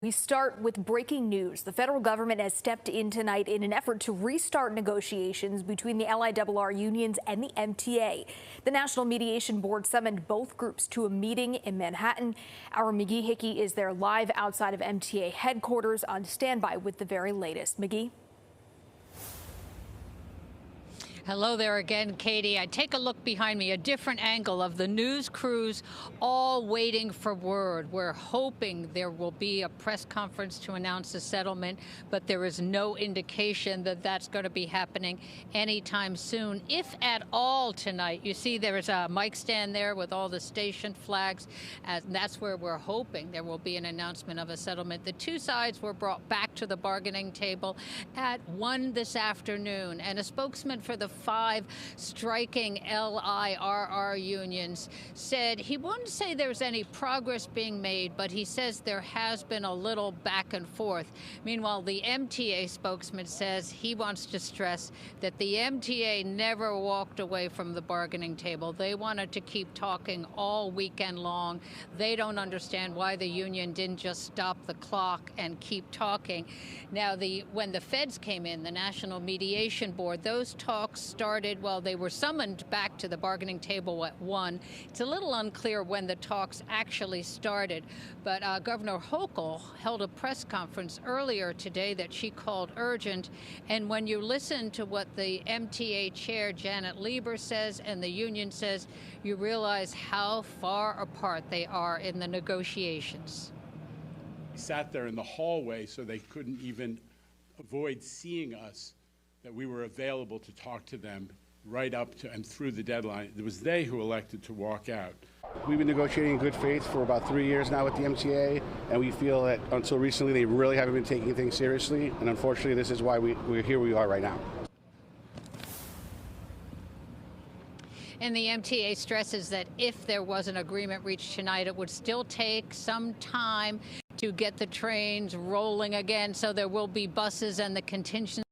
We start with breaking news. The federal government has stepped in tonight in an effort to restart negotiations between the LIRR unions and the MTA. The National Mediation Board summoned both groups to a meeting in Manhattan. Our McGee Hickey is there live outside of MTA headquarters on standby with the very latest. McGee? Hello there again, Katie. I take a look behind me, a different angle of the news crews all waiting for word. We're hoping there will be a press conference to announce a settlement, but there is no indication that that's going to be happening anytime soon, if at all tonight. You see there's a mic stand there with all the station flags, and that's where we're hoping there will be an announcement of a settlement. The two sides were brought back to the bargaining table at 1 this afternoon, and a spokesman for the 5 striking LIRR unions said he wouldn't say there's any progress being made, but he says there has been a little back and forth. Meanwhile, the MTA spokesman says he wants to stress that the MTA never walked away from the bargaining table. They wanted to keep talking all weekend long. They don't understand why the union didn't just stop the clock and keep talking. Now, when the feds came in, the National Mediation Board, those talks started, well, they were summoned back to the bargaining table at 1. It's a little unclear when the talks actually started, but Governor Hochul held a press conference earlier today that she called urgent, and when you listen to what the MTA chair, Janet LIRR, says and the union says, you realize how far apart they are in the negotiations. We sat there in the hallway so they couldn't even avoid seeing us, that we were available to talk to them right up to and through the deadline. It was they who elected to walk out. We've been negotiating in good faith for about 3 years now with the MTA, and we feel that until recently they really haven't been taking things seriously, and unfortunately this is why we're here we are right now. And the MTA stresses that if there was an agreement reached tonight, it would still take some time to get the trains rolling again, so there will be buses and the contingency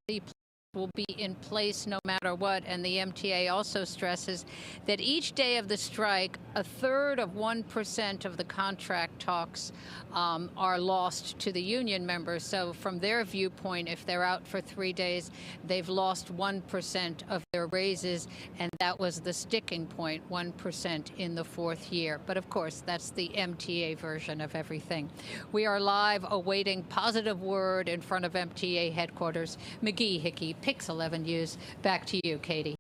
will be in place no matter what. And the MTA also stresses that each day of the strike, 1/3 of 1% of the contract talks are lost to the union members. So from their viewpoint, if they're out for 3 days, they've lost 1% of their raises, and that was the sticking point, 1% in the 4th year. But of course, that's the MTA version of everything. We are live awaiting positive word in front of MTA headquarters. McGee Hickey, Pix 11 News. Back to you, Katie.